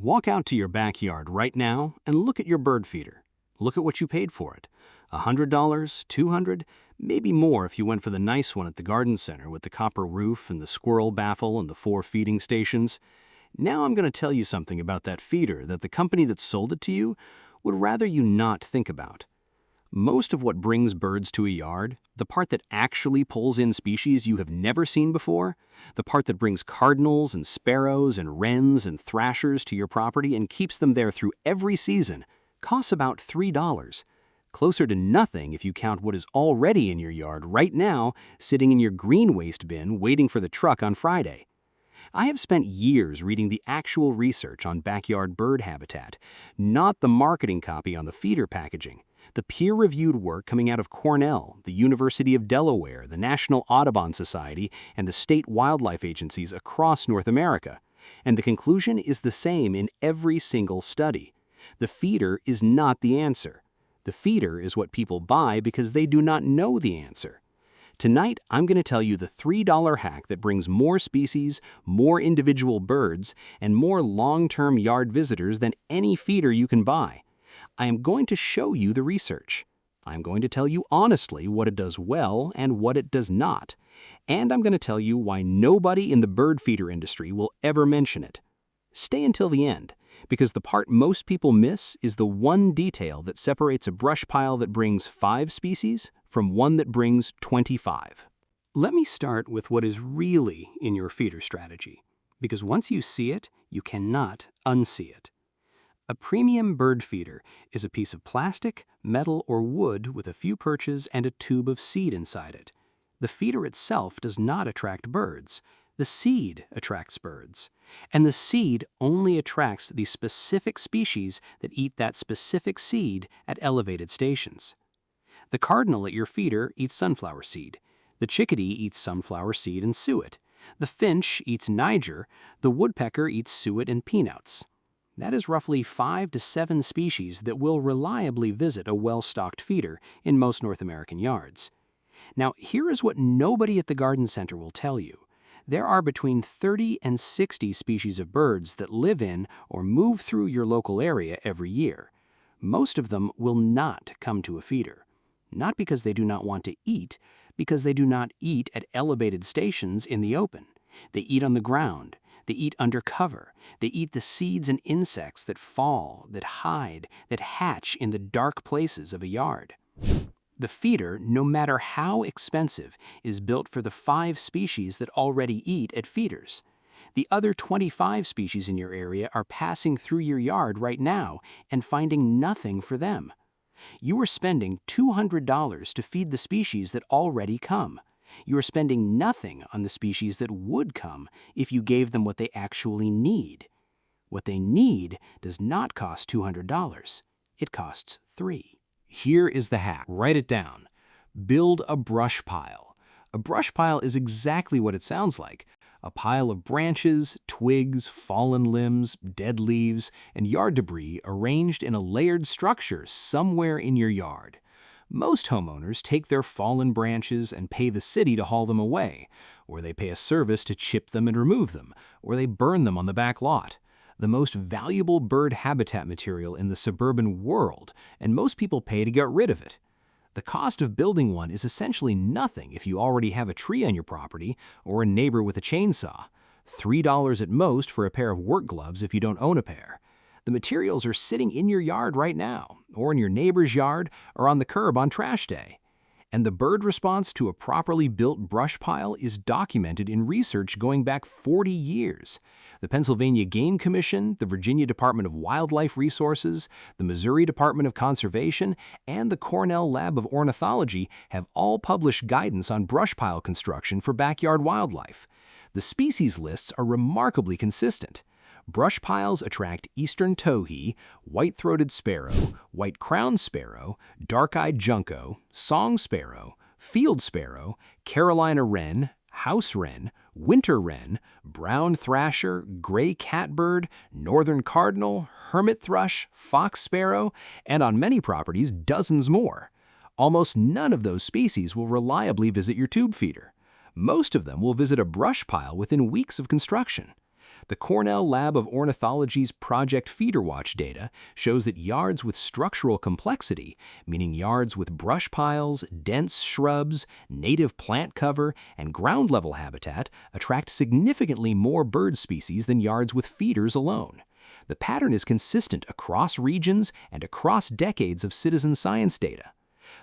Walk out to your backyard right now and look at your bird feeder. Look at what you paid for it. $100, $200, maybe more if you went for the nice one at the garden center with the copper roof and the squirrel baffle and the 4 feeding stations. Now I'm going to tell you something about that feeder that the company that sold it to you would rather you not think about. Most of what brings birds to a yard, the part that actually pulls in species you have never seen before, the part that brings cardinals and sparrows and wrens and thrashers to your property and keeps them there through every season, costs about $3. Closer to nothing if you count what is already in your yard right now, sitting in your green waste bin waiting for the truck on Friday. I have spent years reading the actual research on backyard bird habitat, not the marketing copy on the feeder packaging. The peer-reviewed work coming out of Cornell, the University of Delaware, the National Audubon Society, and the state wildlife agencies across North America. And the conclusion is the same in every single study. The feeder is not the answer. The feeder is what people buy because they do not know the answer. Tonight, I'm going to tell you the $3 hack that brings more species, more individual birds, and more long-term yard visitors than any feeder you can buy. I am going to show you the research. I'm going to tell you honestly what it does well and what it does not. And I'm going to tell you why nobody in the bird feeder industry will ever mention it. Stay until the end, because the part most people miss is the one detail that separates a brush pile that brings 5 species from one that brings 25. Let me start with what is really in your feeder strategy, because once you see it, you cannot unsee it. A premium bird feeder is a piece of plastic, metal, or wood with a few perches and a tube of seed inside it. The feeder itself does not attract birds. The seed attracts birds. And the seed only attracts the specific species that eat that specific seed at elevated stations. The cardinal at your feeder eats sunflower seed. The chickadee eats sunflower seed and suet. The finch eats Niger. The woodpecker eats suet and peanuts. That is roughly 5 to 7 species that will reliably visit a well-stocked feeder in most North American yards. Now, here is what nobody at the garden center will tell you. There are between 30 and 60 species of birds that live in or move through your local area every year. Most of them will not come to a feeder. Not because they do not want to eat, because they do not eat at elevated stations in the open. They eat on the ground. They eat under cover. They eat the seeds and insects that fall, that hide, that hatch in the dark places of a yard. The feeder, no matter how expensive, is built for the 5 species that already eat at feeders. The other 25 species in your area are passing through your yard right now and finding nothing for them. You are spending $200 to feed the species that already come. You are spending nothing on the species that would come if you gave them what they actually need. What they need does not cost $200. It costs $3. Here is the hack. Write it down. Build a brush pile. A brush pile is exactly what it sounds like. A pile of branches, twigs, fallen limbs, dead leaves, and yard debris arranged in a layered structure somewhere in your yard. Most homeowners take their fallen branches and pay the city to haul them away, or they pay a service to chip them and remove them, or they burn them on the back lot. The most valuable bird habitat material in the suburban world, and most people pay to get rid of it. The cost of building one is essentially nothing if you already have a tree on your property or a neighbor with a chainsaw. $3 at most for a pair of work gloves if you don't own a pair. The materials are sitting in your yard right now, or in your neighbor's yard, or on the curb on trash day. And the bird response to a properly built brush pile is documented in research going back 40 years. The Pennsylvania Game Commission, the Virginia Department of Wildlife Resources, the Missouri Department of Conservation, and the Cornell Lab of Ornithology have all published guidance on brush pile construction for backyard wildlife. The species lists are remarkably consistent. Brush piles attract Eastern Towhee, white-throated sparrow, white-crowned sparrow, dark-eyed junco, song sparrow, field sparrow, Carolina wren, house wren, winter wren, brown thrasher, gray catbird, northern cardinal, hermit thrush, fox sparrow, and on many properties, dozens more. Almost none of those species will reliably visit your tube feeder. Most of them will visit a brush pile within weeks of construction. The Cornell Lab of Ornithology's Project FeederWatch data shows that yards with structural complexity, meaning yards with brush piles, dense shrubs, native plant cover, and ground-level habitat, attract significantly more bird species than yards with feeders alone. The pattern is consistent across regions and across decades of citizen science data.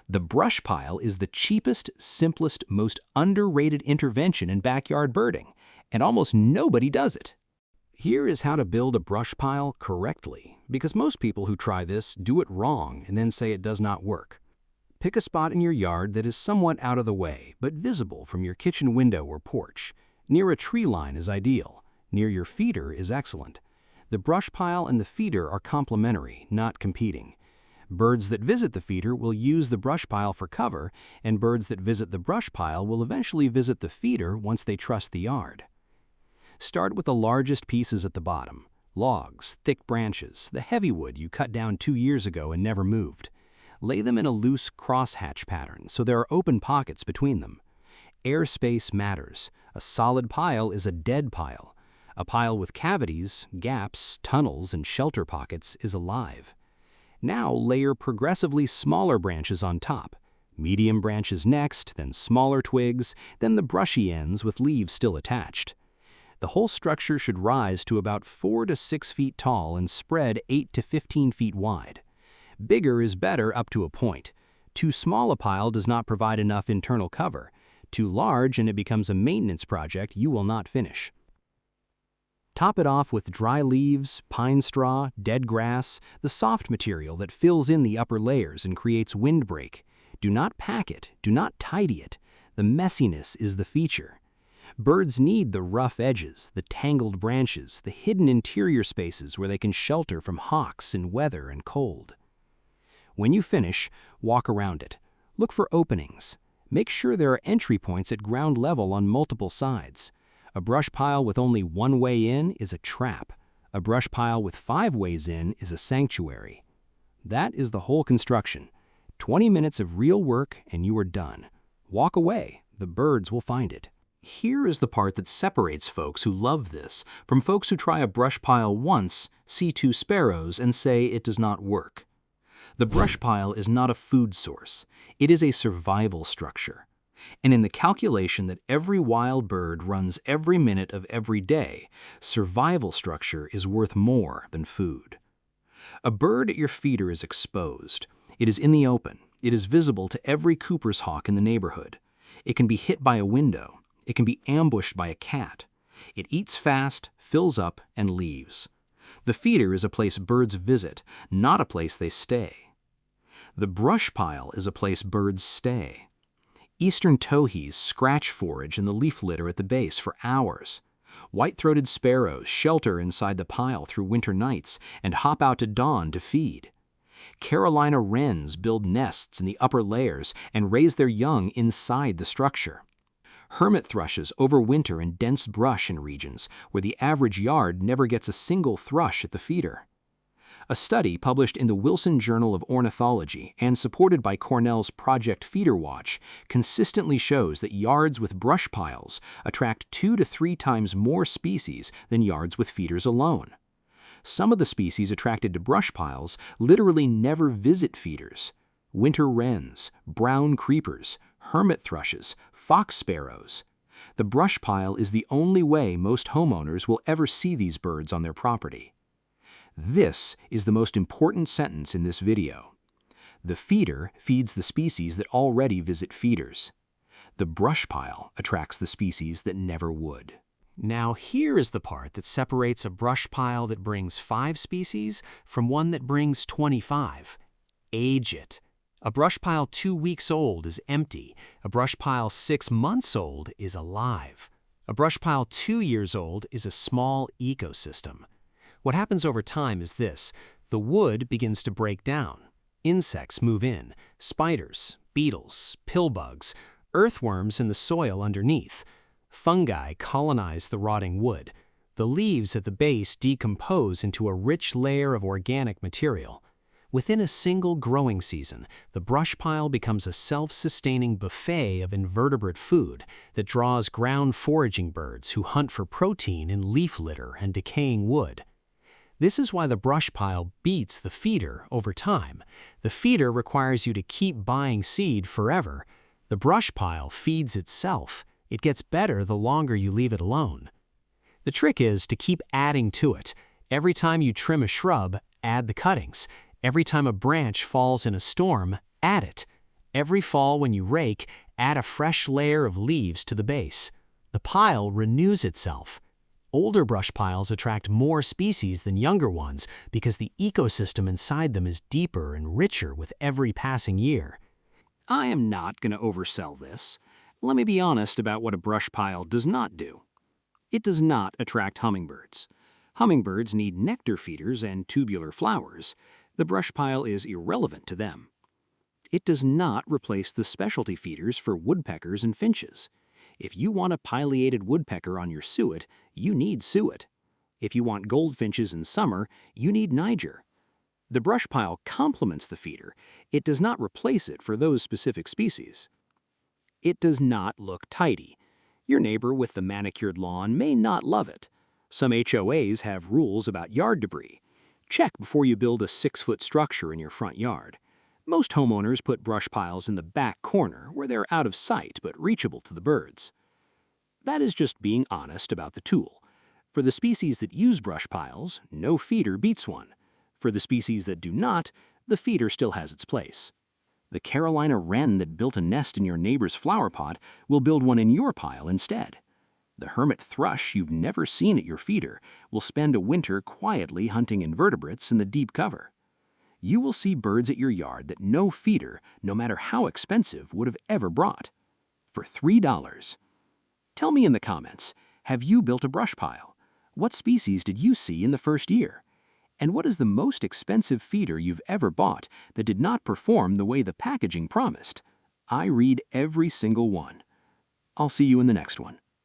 The brush pile is the cheapest, simplest, most underrated intervention in backyard birding, and almost nobody does it. Here is how to build a brush pile correctly, because most people who try this do it wrong and then say it does not work. Pick a spot in your yard that is somewhat out of the way, but visible from your kitchen window or porch. Near a tree line is ideal. Near your feeder is excellent. The brush pile and the feeder are complementary, not competing. Birds that visit the feeder will use the brush pile for cover, and birds that visit the brush pile will eventually visit the feeder once they trust the yard. Start with the largest pieces at the bottom: logs, thick branches, the heavy wood you cut down 2 years ago and never moved. Lay them in a loose crosshatch pattern so there are open pockets between them. Airspace matters. A solid pile is a dead pile. A pile with cavities, gaps, tunnels, and shelter pockets is alive. Now layer progressively smaller branches on top. Medium branches next, then smaller twigs, then the brushy ends with leaves still attached. The whole structure should rise to about 4 to 6 feet tall and spread 8 to 15 feet wide. Bigger is better up to a point. Too small a pile does not provide enough internal cover. Too large and it becomes a maintenance project you will not finish. Top it off with dry leaves, pine straw, dead grass, the soft material that fills in the upper layers and creates windbreak. Do not pack it, do not tidy it. The messiness is the feature. Birds need the rough edges, the tangled branches, the hidden interior spaces where they can shelter from hawks in weather and cold. When you finish, walk around it. Look for openings. Make sure there are entry points at ground level on multiple sides. A brush pile with only one way in is a trap. A brush pile with 5 ways in is a sanctuary. That is the whole construction. 20 minutes of real work and you are done. Walk away. The birds will find it. Here is the part that separates folks who love this from folks who try a brush pile once, see 2 sparrows, and say it does not work. The brush pile is not a food source. It is a survival structure. And in the calculation that every wild bird runs every minute of every day, survival structure is worth more than food. A bird at your feeder is exposed. It is in the open. It is visible to every Cooper's hawk in the neighborhood. It can be hit by a window. It can be ambushed by a cat. It eats fast, fills up, and leaves. The feeder is a place birds visit, not a place they stay. The brush pile is a place birds stay. Eastern Towhees scratch forage in the leaf litter at the base for hours. White-throated sparrows shelter inside the pile through winter nights and hop out to dawn to feed. Carolina wrens build nests in the upper layers and raise their young inside the structure. Hermit thrushes overwinter in dense brush in regions where the average yard never gets a single thrush at the feeder. A study published in the Wilson Journal of Ornithology and supported by Cornell's Project FeederWatch consistently shows that yards with brush piles attract 2 to 3 times more species than yards with feeders alone. Some of the species attracted to brush piles literally never visit feeders. Winter wrens, brown creepers, hermit thrushes, fox sparrows. The brush pile is the only way most homeowners will ever see these birds on their property. This is the most important sentence in this video. The feeder feeds the species that already visit feeders. The brush pile attracts the species that never would. Now here is the part that separates a brush pile that brings 5 species from one that brings 25. Age it. A brush pile 2 weeks old is empty. A brush pile 6 months old is alive. A brush pile 2 years old is a small ecosystem. What happens over time is this: the wood begins to break down. Insects move in, spiders, beetles, pillbugs, earthworms in the soil underneath. Fungi colonize the rotting wood. The leaves at the base decompose into a rich layer of organic material. Within a single growing season, the brush pile becomes a self-sustaining buffet of invertebrate food that draws ground-foraging birds who hunt for protein in leaf litter and decaying wood. This is why the brush pile beats the feeder over time. The feeder requires you to keep buying seed forever. The brush pile feeds itself. It gets better the longer you leave it alone. The trick is to keep adding to it. Every time you trim a shrub, add the cuttings. Every time a branch falls in a storm, add it. Every fall when you rake, add a fresh layer of leaves to the base. The pile renews itself. Older brush piles attract more species than younger ones because the ecosystem inside them is deeper and richer with every passing year. I am not going to oversell this. Let me be honest about what a brush pile does not do. It does not attract hummingbirds. Hummingbirds need nectar feeders and tubular flowers. The brush pile is irrelevant to them. It does not replace the specialty feeders for woodpeckers and finches. If you want a pileated woodpecker on your suet, you need suet. If you want goldfinches in summer, you need Niger. The brush pile complements the feeder. It does not replace it for those specific species. It does not look tidy. Your neighbor with the manicured lawn may not love it. Some HOAs have rules about yard debris. Check before you build a 6-foot structure in your front yard. Most homeowners put brush piles in the back corner where they're out of sight but reachable to the birds. That is just being honest about the tool. For the species that use brush piles, no feeder beats one. For the species that do not, the feeder still has its place. The Carolina wren that built a nest in your neighbor's flower pot will build one in your pile instead. The hermit thrush you've never seen at your feeder will spend a winter quietly hunting invertebrates in the deep cover. You will see birds at your yard that no feeder, no matter how expensive, would have ever brought. For $3. Tell me in the comments, have you built a brush pile? What species did you see in the first year? And what is the most expensive feeder you've ever bought that did not perform the way the packaging promised? I read every single one. I'll see you in the next one.